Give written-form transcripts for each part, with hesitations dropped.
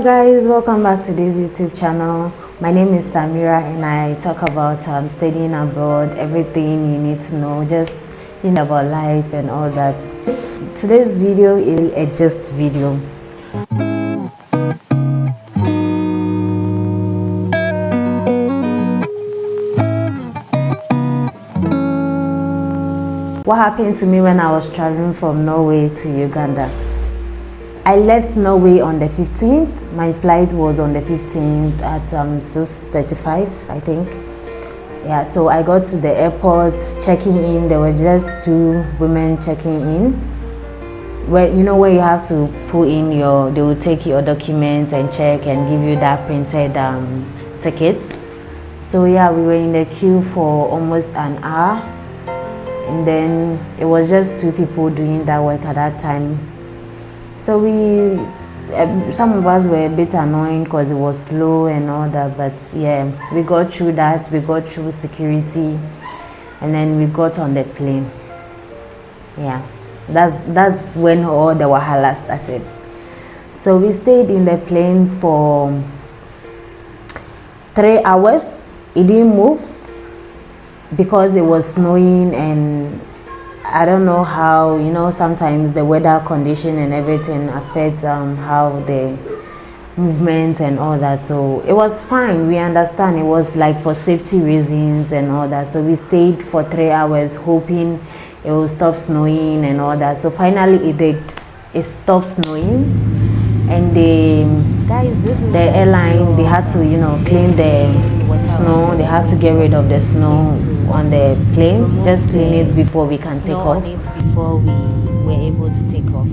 Hello guys, welcome back to this YouTube channel. My name is Samira and I talk about studying abroad, everything you need to know, just about life and all that. Today's video is a gist video. What happened to me when I was traveling from Norway to Uganda? I left Norway on the 15th. My flight was on the 15th at 6:35, I think. Yeah, so I got to the airport, checking in. There were just two women checking in. Where where you have to put in they will take your documents and check and give you that printed tickets. So yeah, we were in the queue for almost an hour, and then it was just two people doing that work at that time. So some of us were a bit annoying because it was slow and all that, but yeah, we got through that. We got through security, and then we got on the plane. Yeah, that's when all the wahala started. So we stayed in the plane for 3 hours. It didn't move because it was snowing, and I don't know how, sometimes the weather condition and everything affects how the movement and all that. So it was fine. We understand it was like for safety reasons and all that. So we stayed for 3 hours hoping it will stop snowing and all that. So finally it did. It stopped snowing, and the airline, they had to clean the snow. They had to get rid of the snow on the plane, just clean it before we can take off. Before we were able to take off.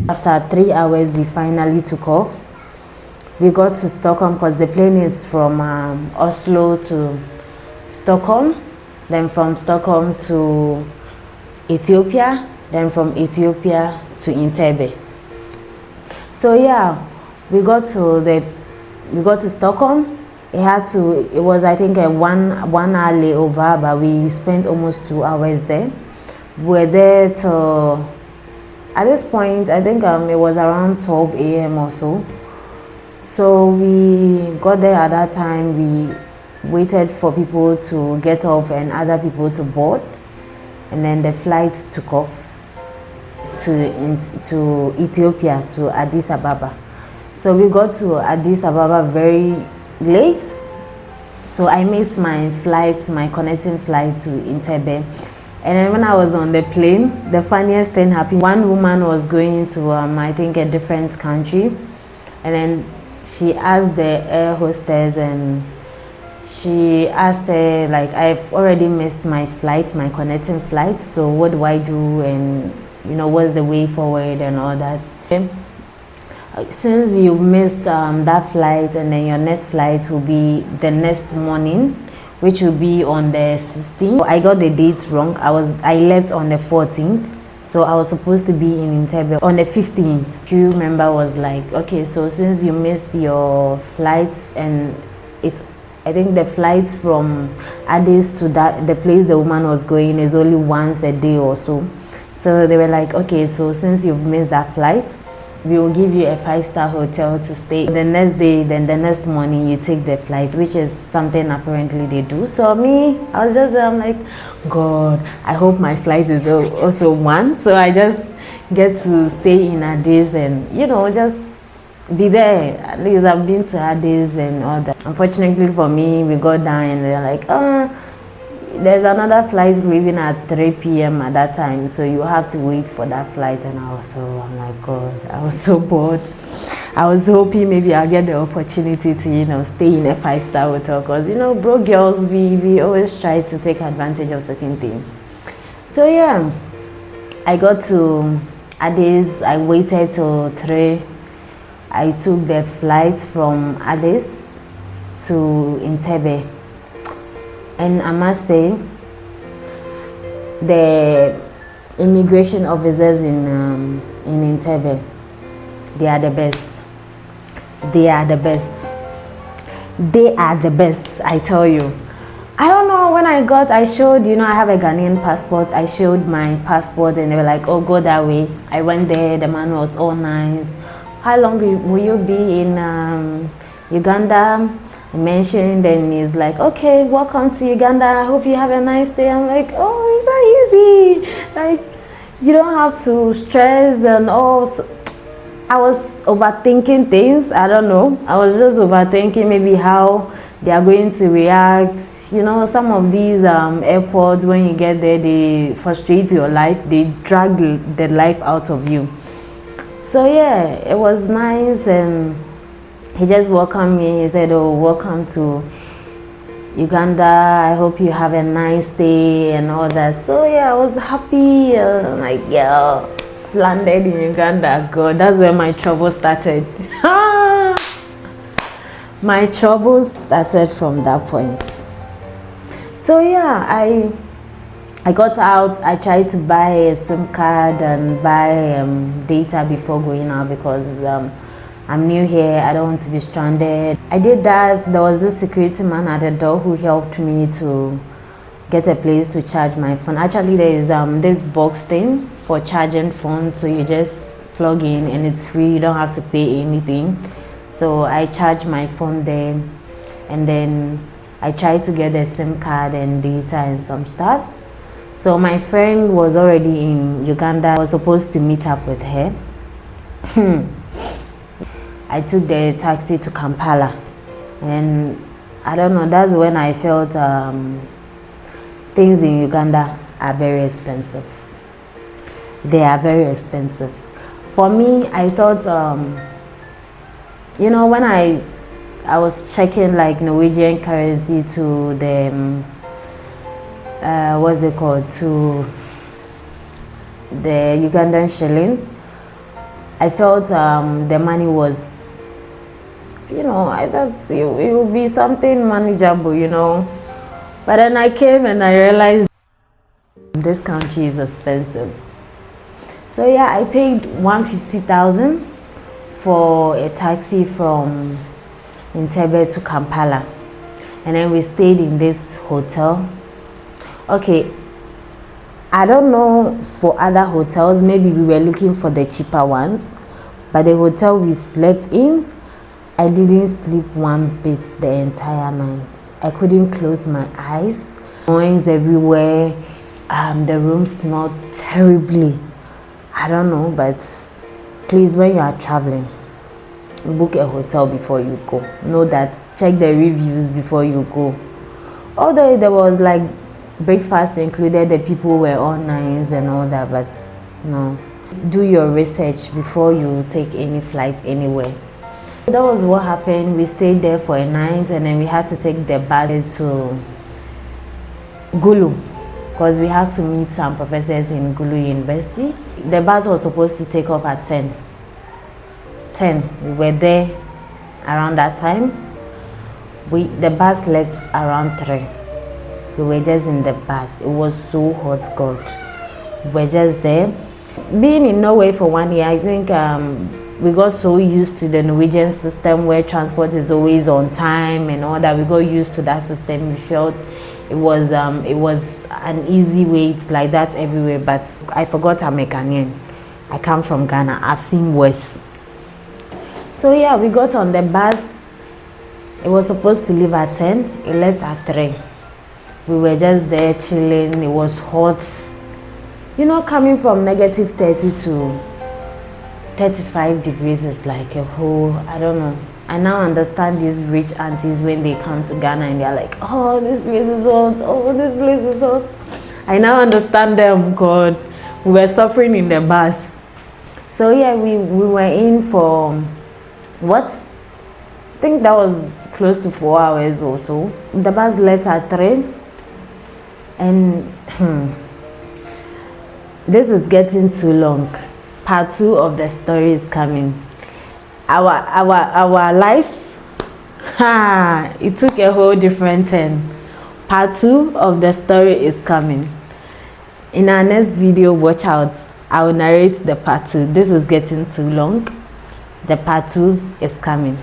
After 3 hours, we finally took off. We got to Stockholm because the plane is from Oslo to Stockholm, then from Stockholm to Ethiopia, then from Ethiopia to Entebbe. So yeah, we got to Stockholm. It was I think a one hour layover, but we spent almost 2 hours there. We were there till, at this point, I think it was around 12 a.m. or so. So we got there at that time. We waited for people to get off and other people to board, and then the flight took off to Ethiopia, to Addis Ababa. So we got to Addis Ababa very late. So I missed my connecting flight to Entebbe. And then when I was on the plane, the funniest thing happened. One woman was going to I think a different country, and then she asked the air hostess, and she asked her, like, I've already missed my flight, my connecting flight, so what do I do, and what's the way forward and all that. Since you've missed that flight, and then your next flight will be the next morning, which will be on the 16th. I got the dates wrong. I left on the 14th, so I was supposed to be in Entebbe on the 15th. Crew member was like, okay, so since you missed your flights, and I think the flights from Addis to the place the woman was going is only once a day or so. So they were like, okay, so since you've missed that flight, we will give you a 5-star hotel to stay. The next day, then the next morning, you take the flight, which is something apparently they do. So me, I was just I'm like, God, I hope my flight is also one. So I just get to stay in Addis and, just be there. At least I've been to Addis and all that. Unfortunately for me, we got down and they're like, there's another flight leaving at 3 p.m. at that time, so you have to wait for that flight. And I'm like, God, I was so bored. I was hoping maybe I'll get the opportunity to, stay in a 5-star hotel, because, broke girls, we always try to take advantage of certain things. So yeah, I got to Addis. I waited till 3. I took the flight from Addis to Entebbe. And I must say, the immigration officers in Entebbe, they are the best. They are the best. They are the best, I tell you. I don't know, when I showed, I have a Ghanaian passport. I showed my passport and they were like, oh, go that way. I went there, the man was all nice. How long will you be in Uganda? I mentioned, and he's like, okay, welcome to Uganda. I hope you have a nice day. I'm like, oh, it's not easy. Like, you don't have to stress and all. So I was overthinking things. I don't know. I was just overthinking maybe how they are going to react. Some of these airports, when you get there, they frustrate your life. They drag the life out of you. So yeah, it was nice, and he just welcomed me. He said, oh, welcome to Uganda. I hope you have a nice day and all that. So yeah, I was happy. Like, yeah, landed in Uganda. God, that's where my trouble started. My trouble started from that point. So yeah, I got out. I tried to buy a SIM card and buy data before going out because I'm new here. I don't want to be stranded. I did that. There was this security man at the door who helped me to get a place to charge my phone. Actually, there is this box thing for charging phone, so you just plug in and it's free. You don't have to pay anything. So I charged my phone there, and then I tried to get a SIM card and data and some stuff. So my friend was already in Uganda. I was supposed to meet up with her. I took the taxi to Kampala, and I don't know, that's when I felt things in Uganda are very expensive. They are very expensive. For me, I thought, when I was checking like Norwegian currency to the, what's it called, to the Ugandan shilling, I felt the money was, I thought it would be something manageable, But then I came and I realized this country is expensive. So yeah, I paid 150,000 for a taxi from Entebbe to Kampala. And then we stayed in this hotel. Okay, I don't know for other hotels, maybe we were looking for the cheaper ones, but the hotel we slept in, I didn't sleep one bit the entire night. I couldn't close my eyes. Noise everywhere. The room smelled terribly. I don't know, but please, when you are traveling, book a hotel before you go. Know that, check the reviews before you go. Although there was like breakfast included, the people were all nice and all that, but no. Do your research before you take any flight anywhere. That was what happened. We stayed there for a night, and then we had to take the bus to Gulu because we had to meet some professors in Gulu University. The bus was supposed to take off at 10. We were there around that time. The bus left around 3. We were just in the bus. It was so hot, God. We were just there. Being in Norway for 1 year, I think we got so used to the Norwegian system where transport is always on time and all that. We got used to that system. We felt it was an easy way. It's like that everywhere. But I forgot I'm a Ghanaian. I come from Ghana. I've seen worse. So yeah, we got on the bus. It was supposed to leave at 10. It left at 3. We were just there chilling. It was hot. Coming from -30 to 35 degrees is like a whole, I don't know. I now understand these rich aunties when they come to Ghana and they're like, oh, this place is hot. Oh, this place is hot. I now understand them, God. We were suffering in the bus. So yeah, we were in for what? I think that was close to 4 hours or so. The bus left at 3. And this is getting too long. Part 2 of the story is coming. Our life, it took a whole different turn. Part 2 of the story is coming. In our next video, watch out. I will narrate the part 2. This is getting too long. The part 2 is coming.